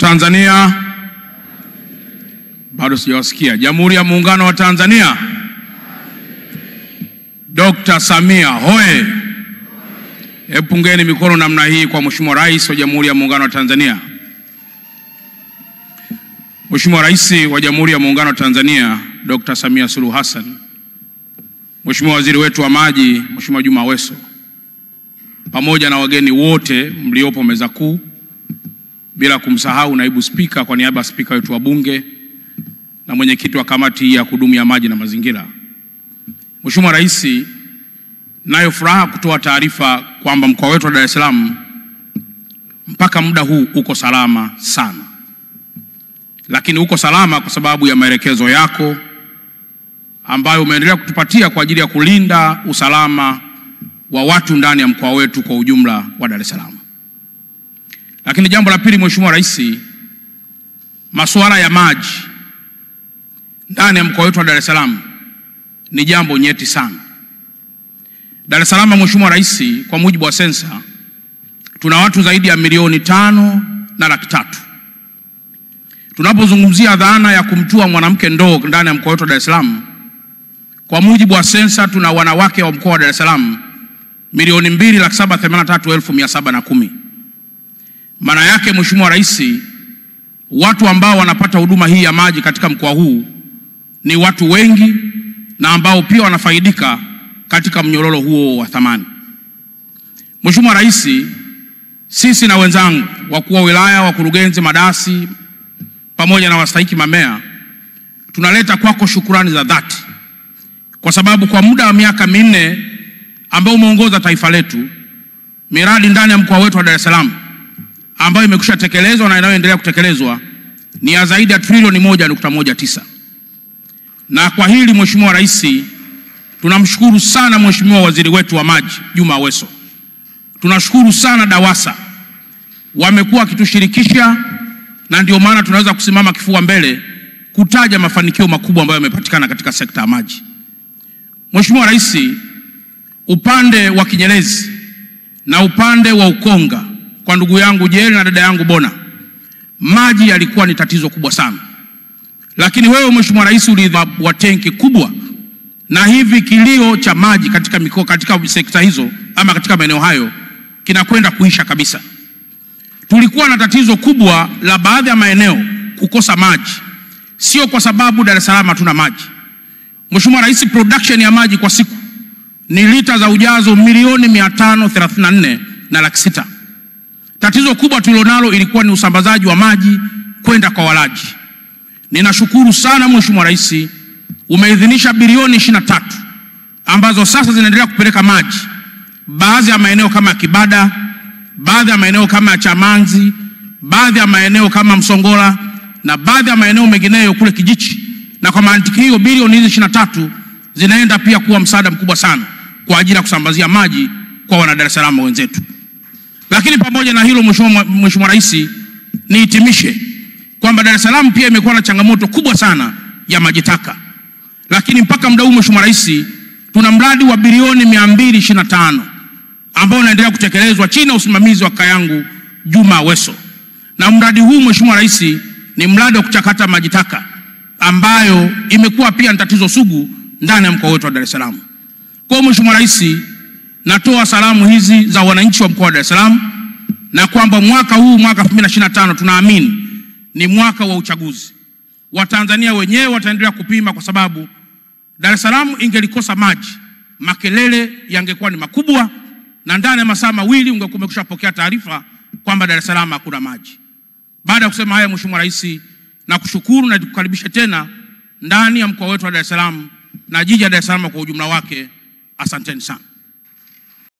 Tanzania. Bado sijawasikia. Jamhuri ya Muungano wa Tanzania. Dr. Samia hoye. Hebu pungeni mikono namna hii kwa Mheshimiwa Rais wa Jamhuri ya Muungano wa Tanzania. Mheshimiwa Rais wa Jamhuri ya Muungano wa Tanzania Dr. Samia Suluhu Hassan, Mheshimiwa Waziri wetu wa Maji Mheshimiwa Juma Aweso, pamoja na wageni wote mliopo meza kuu, bila kumsahau Naibu Spika kwa niaba ya Spika wetu wa Bunge na mwenyekiti wa Kamati ya Kudumu ya Maji na Mazingira. Mheshimiwa Rais, nayo furaha kutoa taarifa kwamba mkoa wetu wa Dar es Salaam mpaka muda huu uko salama sana. Lakini uko salama kwa sababu ya maelekezo yako ambayo umeendelea kutupatia kwa ajili ya kulinda usalama wa watu ndani ya mkoa wetu kwa ujumla wa Dar es Salaam. Lakini jambo la pili, Mheshimiwa Rais, masuala ya maji ndani ya mkoa wetu wa Dar es Salaam ni jambo nyeti sana. Dar es Salaam, Mheshimiwa Rais, kwa mujibu wa sensa tuna watu zaidi ya milioni 5.3. Tunapozungumzia dhana ya kumtua mwanamke ndoo ndani ya mkoa wetu wa Dar es Salaam, kwa mujibu wa sensa tuna wanawake wa mkoa wa Dar es Salaam milioni 2,783,710. Maana yake, Mheshimiwa Rais, watu ambao wanapata huduma hii ya maji katika mkoa huu ni watu wengi na ambao pia wanafaidika katika mnyororo huo wa thamani. Mheshimiwa Rais, sisi na wenzangu wakuu wa wilaya, wakurugenzi, madasi pamoja na wastahiki mamea tunaleta kwako shukrani za dhati, kwa sababu kwa muda wa miaka 4 ambao umeongoza taifa letu, miradi ndani ya mkoa wetu wa Dar es Salaam ambayo imekwisha tekelezwa na inayoendelea kutekelezwa ni ya zaidi ya trilioni 1.19. Na kwa hili Mheshimiwa Rais, tunamshukuru sana Mheshimiwa Waziri wetu wa Maji Juma Aweso. Tunashukuru sana DAWASA, wamekuwa wakitushirikisha na ndio maana tunaweza kusimama kifua mbele kutaja mafanikio makubwa ambayo yamepatikana katika sekta ya maji. Mheshimiwa Rais, upande wa Kinyerezi na upande wa Ukonga kwa ndugu yangu Jeri na dada yangu Bona, maji yalikuwa ni tatizo kubwa sana. Lakini wewe Mheshimiwa Rais uliwa tenki kubwa, na hivi kilio cha maji katika mikoa, katika sekta hizo ama katika maeneo hayo kinakwenda kuisha kabisa. Tulikuwa na tatizo kubwa la baadhi ya maeneo kukosa maji, sio kwa sababu Dar es Salaam hatuna maji. Mheshimiwa Rais, production ya maji kwa siku ni lita za ujazo 534,600,000. Tatizo kubwa tulilonalo ilikuwa ni usambazaji wa maji kwenda kwa walaji. Ninashukuru sana Mheshimiwa Rais, umeidhinisha bilioni 23 ambazo sasa zinaendelea kupeleka maji baadhi ya maeneo kama Kibada, baadhi ya maeneo kama Chamanzi, baadhi ya maeneo kama Msongola na baadhi ya maeneo mengineyo kule Kijichi. Na kwa mantiki hiyo bilioni hizi 23 zinaenda pia kuwa msaada mkubwa sana kwa ajili ya kusambazia maji kwa wana Dar es Salaam wenzetu. Lakini pamoja na hilo Mheshimiwa Rais, nihitimishe kwamba Dar es Salaam pia imekuwa na changamoto kubwa sana ya maji taka. Lakini mpaka muda huu Mheshimiwa Rais, tuna mradi wa bilioni 225 ambao unaendelea kutekelezwa chini ya usimamizi wa kaka yangu Juma Aweso. Na mradi huu Mheshimiwa Rais ni mradi wa kuchakata maji taka ambayo imekuwa pia ni tatizo sugu ndani ya mkoa wetu wa Dar es Salaam. Kwa Mheshimiwa Rais, natoa salamu hizi za wananchi wa mkoa wa Dar es Salaam na kwamba mwaka huu, mwaka 2025, tunaamini ni mwaka wa uchaguzi. Watanzania wenyewe wataendelea kupima, kwa sababu Dar es Salaam ingelikosa maji makelele yangekuwa ni makubwa, na ndani ya masaa mawili ungekuwa umekushapokea taarifa kwamba Dar es Salaam hakuna maji. Baada ya kusema haya Mheshimiwa Rais, na kushukuru na kukaribisha tena ndani ya mkoa wetu wa Dar es Salaam na jiji la Dar es Salaam kwa ujumla wake. Asanteni sana.